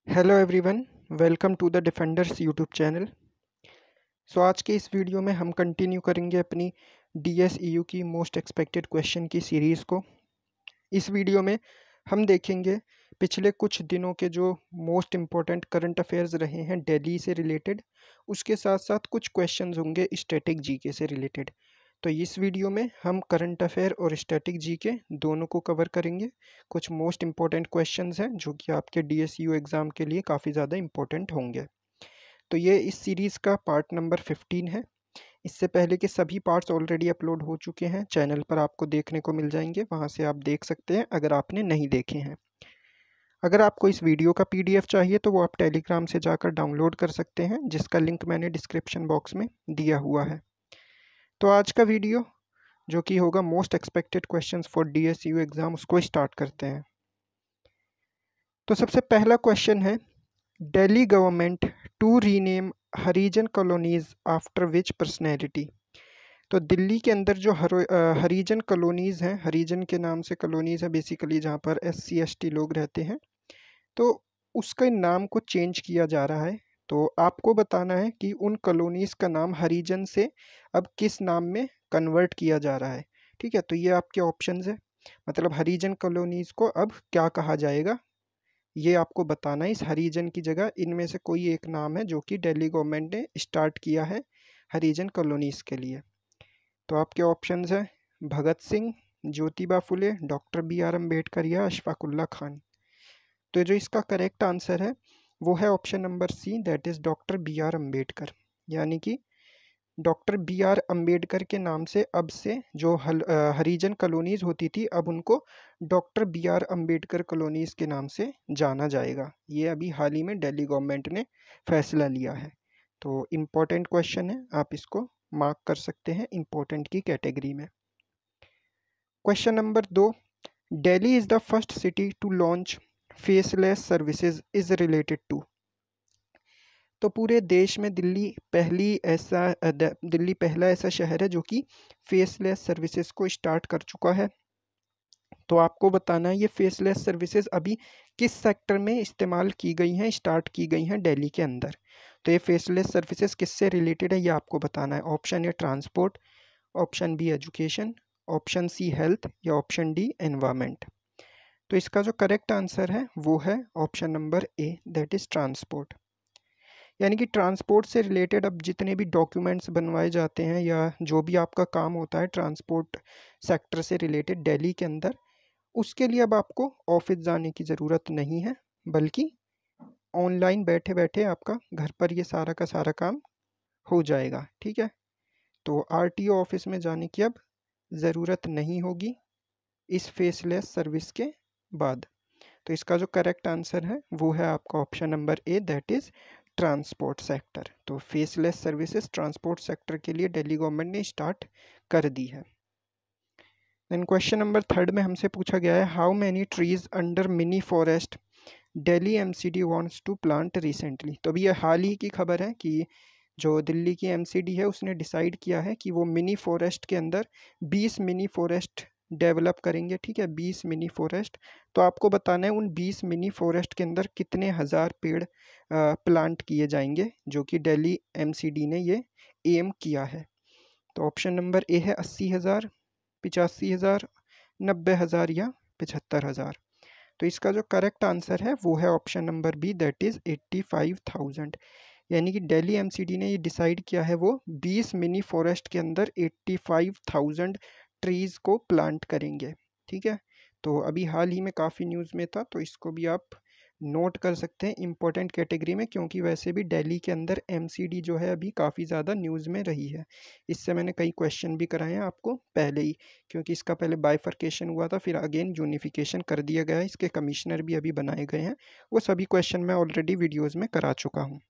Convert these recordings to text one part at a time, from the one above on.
Hello everyone, welcome to the Defenders YouTube channel. आज के इस वीडियो में हम कंटिन्यू करेंगे अपनी डीएसईयू की मोस्ट एक्सपेक्टेड क्वेश्चन की सीरीज़ को। इस वीडियो में हम देखेंगे पिछले कुछ दिनों के जो मोस्ट इम्पोर्टेंट करंट अफेयर्स रहे हैं दिल्ली से रिलेटेड, उसके साथ साथ कुछ क्वेश्चंस होंगे स्टैटिक जीके से रिलेटेड। तो इस वीडियो में हम करंट अफेयर और स्टैटिक जीके दोनों को कवर करेंगे। कुछ मोस्ट इम्पोर्टेंट क्वेश्चंस हैं जो कि आपके डीएसयू एग्ज़ाम के लिए काफ़ी ज़्यादा इम्पोर्टेंट होंगे। तो ये इस सीरीज़ का पार्ट नंबर 15 है। इससे पहले के सभी पार्ट्स ऑलरेडी अपलोड हो चुके हैं, चैनल पर आपको देखने को मिल जाएंगे, वहाँ से आप देख सकते हैं अगर आपने नहीं देखे हैं। अगर आपको इस वीडियो का पीडीएफ चाहिए तो वो आप टेलीग्राम से जाकर डाउनलोड कर सकते हैं, जिसका लिंक मैंने डिस्क्रिप्शन बॉक्स में दिया हुआ है। तो आज का वीडियो जो कि होगा most expected questions for DSU exam, उसको स्टार्ट करते हैं। तो सबसे पहला क्वेश्चन है, Delhi government to rename Harijan colonies after which personality. तो दिल्ली के अंदर जो हरिजन कॉलोनीज़ हैं, हरिजन के नाम से कॉलोनीज़ है बेसिकली जहाँ पर SC ST लोग रहते हैं, तो उसके नाम को चेंज किया जा रहा है। तो आपको बताना है कि उन कॉलोनीज़ का नाम हरिजन से अब किस नाम में कन्वर्ट किया जा रहा है। ठीक है, तो ये आपके ऑप्शंस है, मतलब हरिजन कॉलोनीज़ को अब क्या कहा जाएगा, ये आपको बताना है। इस हरिजन की जगह इनमें से कोई एक नाम है जो कि दिल्ली गवर्नमेंट ने स्टार्ट किया है हरिजन कॉलोनीज़ के लिए। तो आपके ऑप्शंस हैं भगत सिंह, ज्योतिबा फुले, डॉक्टर BR अम्बेडकर या अशफाकुल्ला खान। तो जो इसका करेक्ट आंसर है वो है option number C, that is doctor BR Ambedkar. यानी कि डॉक्टर BR अम्बेडकर के नाम से अब से जो हरिजन कॉलोनीज़ होती थी, अब उनको डॉक्टर BR अम्बेडकर कॉलोनीज़ के नाम से जाना जाएगा। ये अभी हाल ही में दिल्ली गवर्नमेंट ने फैसला लिया है। तो इम्पोर्टेंट क्वेश्चन है, आप इसको मार्क कर सकते हैं इम्पोर्टेंट की कैटेगरी में। Question number 2, Delhi is the first city to launch faceless services is related to. तो पूरे देश में दिल्ली पहला ऐसा शहर है जो कि फेसलेस सर्विसेज को स्टार्ट कर चुका है। तो आपको बताना है ये फेसलेस सर्विसेज अभी किस सेक्टर में इस्तेमाल की गई हैं, स्टार्ट की गई हैं दिल्ली के अंदर। तो ये फेसलेस सर्विसेज किससे रिलेटेड है ये आपको बताना है। Option A transport, option B education, option C health या ऑप्शन डी एनवायरमेंट। तो इसका जो करेक्ट आंसर है वो है option number A, that is transport. यानी कि ट्रांसपोर्ट से रिलेटेड अब जितने भी डॉक्यूमेंट्स बनवाए जाते हैं या जो भी आपका काम होता है ट्रांसपोर्ट सेक्टर से रिलेटेड दिल्ली के अंदर, उसके लिए अब आपको ऑफिस जाने की ज़रूरत नहीं है, बल्कि ऑनलाइन बैठे बैठे आपका घर पर ये सारा का सारा काम हो जाएगा। ठीक है, तो RTO ऑफिस में जाने की अब ज़रूरत नहीं होगी इस फेसलेस सर्विस के बाद। तो इसका जो करेक्ट आंसर है वो है आपका option number A, that is transport sector. तो फेसलेस सर्विसेज ट्रांसपोर्ट सेक्टर के लिए दिल्ली गवर्नमेंट ने स्टार्ट कर दी है। देन क्वेश्चन नंबर 3 में हमसे पूछा गया है, how many trees under mini forest Delhi MCD wants to plant recently. तो अभी ये हाल ही की खबर है कि जो दिल्ली की MCD है उसने डिसाइड किया है कि वो मिनी फॉरेस्ट के अंदर 20 मिनी फॉरेस्ट डेवलप करेंगे। ठीक है, 20 मिनी फॉरेस्ट। तो आपको बताना है उन 20 मिनी फॉरेस्ट के अंदर कितने हज़ार पेड़ प्लांट किए जाएंगे, जो कि दिल्ली MCD ने ये एम किया है। तो ऑप्शन नंबर ए है 80,000, 85,000, 90,000 या 75,000। तो इसका जो करेक्ट आंसर है वो है option number B, that is 85,000। यानी कि दिल्ली MCD ने ये डिसाइड किया है वो 20 मिनी फॉरेस्ट के अंदर 85,000 ट्रीज़ को प्लांट करेंगे। ठीक है, तो अभी हाल ही में काफ़ी न्यूज़ में था, तो इसको भी आप नोट कर सकते हैं इम्पोर्टेंट कैटेगरी में, क्योंकि वैसे भी दिल्ली के अंदर MCD जो है अभी काफ़ी ज़्यादा न्यूज़ में रही है। इससे मैंने कई क्वेश्चन भी कराए हैं आपको पहले ही, क्योंकि इसका पहले बाइफर्केशन हुआ था, फिर अगेन यूनिफिकेशन कर दिया गया है, इसके कमिश्नर भी अभी बनाए गए हैं। वो सभी क्वेश्चन मैं ऑलरेडी वीडियोज़ में करा चुका हूँ।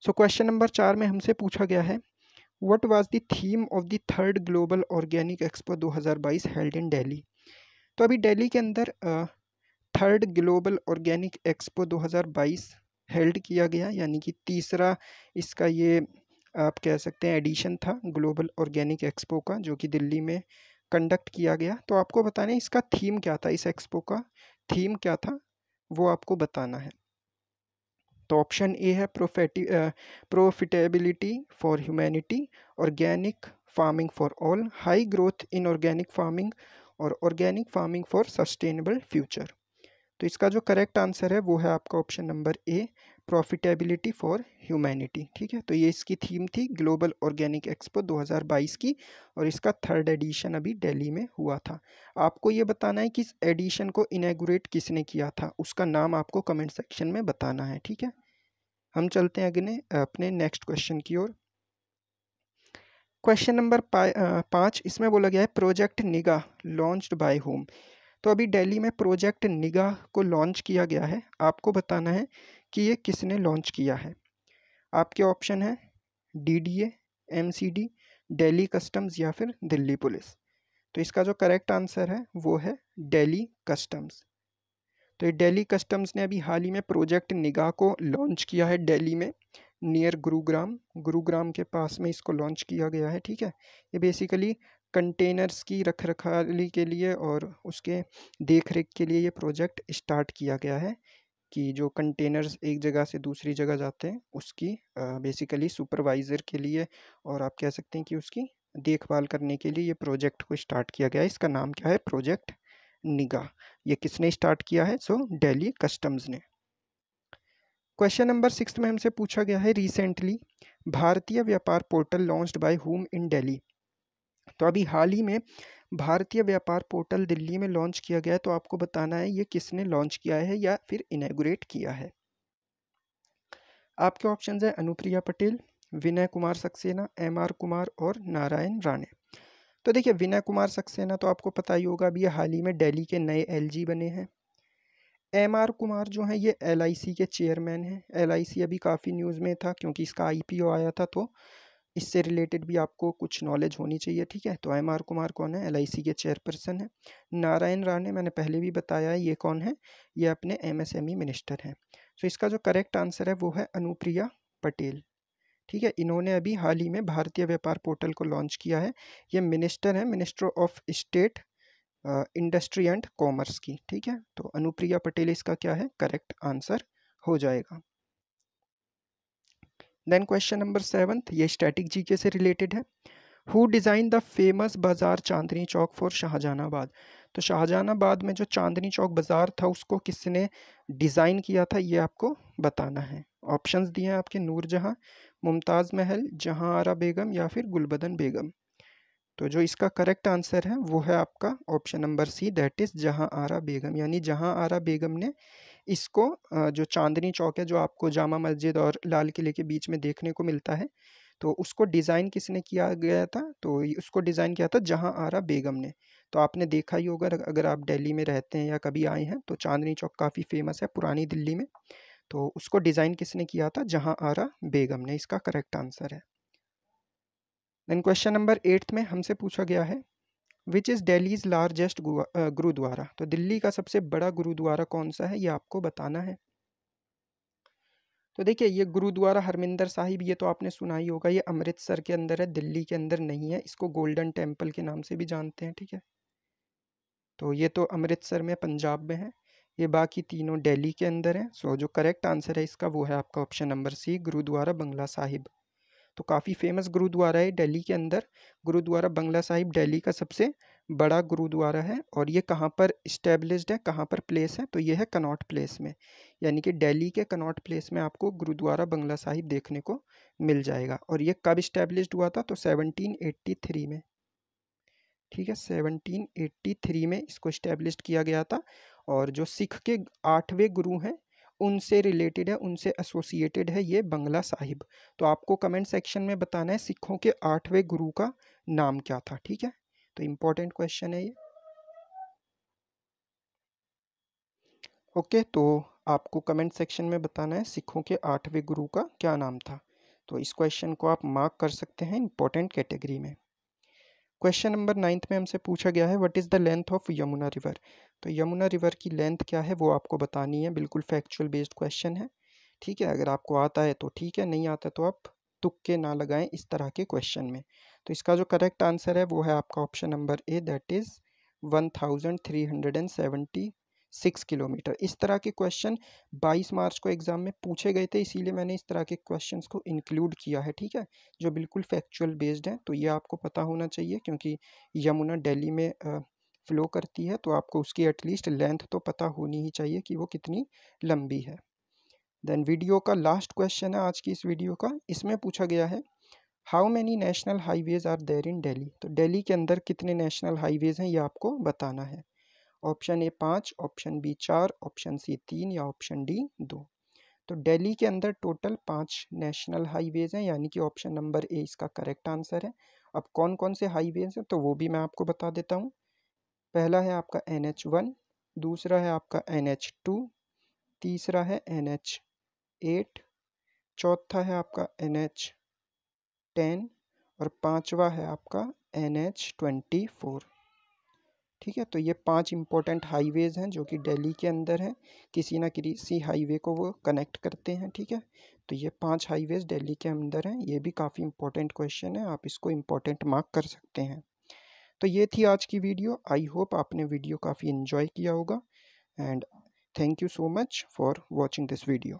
सो क्वेश्चन नंबर 4 में हमसे पूछा गया है, what was the theme of the third global organic expo 2022 held in Delhi. तो अभी दिल्ली के अंदर third global organic expo 2022 held किया गया, यानी कि तीसरा इसका ये आप कह सकते हैं एडिशन था ग्लोबल ऑर्गेनिक एक्सपो का, जो कि दिल्ली में कंडक्ट किया गया। तो आपको बताना है इसका थीम क्या था, इस एक्सपो का थीम क्या था। वो आपको बताना है। तो ऑप्शन ए है profitability for humanity, organic farming for all, high growth in organic farming और organic farming for sustainable future. तो इसका जो करेक्ट आंसर है वो है आपका option number A, profitability for humanity. ठीक है, तो ये इसकी थीम थी ग्लोबल ऑर्गेनिक एक्सपो 2022 की, और इसका 3rd एडिशन अभी दिल्ली में हुआ था। आपको ये बताना है कि इस एडिशन को इनैगोरेट किसने किया था, उसका नाम आपको कमेंट सेक्शन में बताना है। ठीक है, हम चलते हैं अगले अपने नेक्स्ट क्वेश्चन की ओर। क्वेश्चन नंबर 5, इसमें बोला गया है प्रोजेक्ट निगाह लॉन्च्ड बाय होम। तो अभी दिल्ली में प्रोजेक्ट निगाह को लॉन्च किया गया है, आपको बताना है कि ये किसने लॉन्च किया है। आपके ऑप्शन है डीडीए, एमसीडी, दिल्ली कस्टम्स या फिर दिल्ली पुलिस। तो इसका जो करेक्ट आंसर है वो है दिल्ली कस्टम्स। तो ये दिल्ली कस्टम्स ने अभी हाल ही में प्रोजेक्ट निगाह को लॉन्च किया है दिल्ली में, नियर गुरुग्राम के पास में इसको लॉन्च किया गया है। ठीक है, ये बेसिकली कंटेनर्स की रखरखाली के लिए और उसके देख रेख के लिए ये प्रोजेक्ट स्टार्ट किया गया है, कि जो कंटेनर्स एक जगह से दूसरी जगह जाते हैं उसकी बेसिकली सुपरवाइज़र के लिए, और आप कह सकते हैं कि उसकी देखभाल करने के लिए ये प्रोजेक्ट को स्टार्ट किया गया है। इसका नाम क्या है, प्रोजेक्ट निगाह। ये किसने स्टार्ट किया है, सो दिल्ली कस्टम्स ने। क्वेश्चन नंबर 6 में हमसे पूछा गया है रिसेंटली भारतीय व्यापार पोर्टल लॉन्च्ड बाय हुम इन दिल्ली। तो अभी हाल ही में भारतीय व्यापार पोर्टल दिल्ली में लॉन्च किया गया है, तो आपको बताना है ये किसने लॉन्च किया है या फिर इनैगोरेट किया है। आपके ऑप्शंस हैं अनुप्रिया पटेल, विनय कुमार सक्सेना, एमआर कुमार और नारायण राणे। तो देखिए विनय कुमार सक्सेना तो आपको पता ही होगा, अभी ये हाल ही में दिल्ली के नए एलजी बने हैं। एमआर कुमार जो हैं ये एलआईसी के चेयरमैन हैं। एलआईसी अभी काफ़ी न्यूज़ में था क्योंकि इसका आईपीओ आया था, तो इससे रिलेटेड भी आपको कुछ नॉलेज होनी चाहिए। ठीक है, तो एमआर कुमार कौन है, एलआईसी के चेयरपर्सन है। नारायण राणे मैंने पहले भी बताया है ये कौन है, ये अपने एमएसएमई मिनिस्टर हैं। सो इसका जो करेक्ट आंसर है वो है अनुप्रिया पटेल। ठीक है, इन्होंने अभी हाल ही में भारतीय व्यापार पोर्टल को लॉन्च किया है। ये मिनिस्टर हैं, minister of state industry and commerce की। ठीक है, तो अनुप्रिया पटेल इसका क्या है, करेक्ट आंसर हो जाएगा। देन क्वेश्चन नंबर 7, ये स्टैटिक जीके से रिलेटेड है। हु डिज़ाइन द फेमस बाज़ार चांदनी चौक फॉर शाहजहानाबाद। तो शाहजहानाबाद में जो चांदनी चौक बाज़ार था उसको किसने डिज़ाइन किया था, ये आपको बताना है। ऑप्शंस दिए हैं आपके, नूरजहां, मुमताज़ महल, जहां आरा बेगम या फिर गुलबदन बेगम। तो जो इसका करेक्ट आंसर है वो है आपका option number C, that is Jahanara बेगम। यानी जहां आरा बेगम ने इसको जो चांदनी चौक है जो आपको जामा मस्जिद और लाल किले के बीच में देखने को मिलता है, तो उसको डिज़ाइन किसने किया गया था, तो उसको डिज़ाइन किया था जहां आरा बेगम ने। तो आपने देखा ही होगा अगर आप दिल्ली में रहते हैं या कभी आए हैं, तो चांदनी चौक काफ़ी फेमस है पुरानी दिल्ली में। तो उसको डिज़ाइन किसने किया था, जहां आरा बेगम ने। इसका करेक्ट आंसर है। देन क्वेश्चन नंबर 8 में हमसे पूछा गया है which is Delhi's largest gurdwara. तो दिल्ली का सबसे बड़ा गुरुद्वारा कौन सा है, ये आपको बताना है। तो देखिए ये गुरुद्वारा हरमिंदर साहिब, ये तो आपने सुना ही होगा, ये अमृतसर के अंदर है, दिल्ली के अंदर नहीं है। इसको गोल्डन टेम्पल के नाम से भी जानते हैं। ठीक है, तो ये तो अमृतसर में पंजाब में है, ये बाकी तीनों दिल्ली के अंदर हैं। सो जो करेक्ट आंसर है इसका वो है आपका ऑप्शन नंबर सी, गुरुद्वारा बंगला साहिब। तो काफ़ी फेमस गुरुद्वारा है दिल्ली के अंदर। गुरुद्वारा बंगला साहिब दिल्ली का सबसे बड़ा गुरुद्वारा है, और ये कहाँ पर इस्टेब्लिश्ड है, कहाँ पर प्लेस है, तो ये है कनॉट प्लेस में। यानी कि दिल्ली के कनॉट प्लेस में आपको गुरुद्वारा बंगला साहिब देखने को मिल जाएगा। और ये कब इस्टेब्लिश्ड हुआ था, तो 1783 में। ठीक है, 1783 में इसको इस्टेब्लिश्ड किया गया था। और जो सिख के 8वें गुरु हैं उनसे रिलेटेड है, उनसे एसोसिएटेड है ये बंगला साहिब। तो आपको कमेंट सेक्शन में बताना है सिखों के 8वें गुरु का नाम क्या था। ठीक है, तो इम्पोर्टेंट क्वेश्चन है ये। ओके, तो आपको कमेंट सेक्शन में बताना है सिखों के 8वें गुरु का क्या नाम था। तो इस क्वेश्चन को आप मार्क कर सकते हैं इम्पोर्टेंट कैटेगरी में। क्वेश्चन नंबर 9 में हमसे पूछा गया है what is the length of Yamuna river. तो यमुना रिवर की लेंथ क्या है वो आपको बतानी है, बिल्कुल फैक्चुअल बेस्ड क्वेश्चन है। ठीक है, अगर आपको आता है तो ठीक है, नहीं आता तो आप तुक्के ना लगाएं इस तरह के क्वेश्चन में। तो इसका जो करेक्ट आंसर है वो है आपका option number A, that is 1376 6 kilometre. इस तरह के क्वेश्चन 22 मार्च को एग्ज़ाम में पूछे गए थे, इसीलिए मैंने इस तरह के क्वेश्चंस को इंक्लूड किया है, ठीक है, जो बिल्कुल फैक्चुअल बेस्ड हैं। तो ये आपको पता होना चाहिए, क्योंकि यमुना दिल्ली में फ़्लो करती है, तो आपको उसकी एटलीस्ट लेंथ तो पता होनी ही चाहिए कि वो कितनी लंबी है। देन वीडियो का लास्ट क्वेश्चन है आज की इस वीडियो का। इसमें पूछा गया है, how many national highways are there in Delhi? तो दिल्ली के अंदर कितने नेशनल हाईवेज़ हैं, ये आपको बताना है। Option A 5, option B 4, option C 3 या ऑप्शन डी 2। तो दिल्ली के अंदर टोटल 5 नेशनल हाईवेज़ हैं, यानी कि ऑप्शन नंबर ए इसका करेक्ट आंसर है। अब कौन कौन से हाईवेज़ हैं, तो वो भी मैं आपको बता देता हूँ। पहला है आपका NH1, दूसरा है आपका NH2, तीसरा है NH8, चौथा है आपका NH10 और पांचवा है आपका NH24। ठीक है, तो ये 5 इंपॉर्टेंट हाईवेज़ हैं जो कि दिल्ली के अंदर हैं, किसी ना किसी हाईवे को वो कनेक्ट करते हैं, ठीक है। तो ये 5 हाईवेज़ दिल्ली के अंदर हैं, ये भी काफ़ी इंपॉर्टेंट क्वेश्चन है, आप इसको इंपॉर्टेंट मार्क कर सकते हैं। तो ये थी आज की वीडियो, आई होप आपने वीडियो काफ़ी इन्जॉय किया होगा, and thank you so much for watching this video.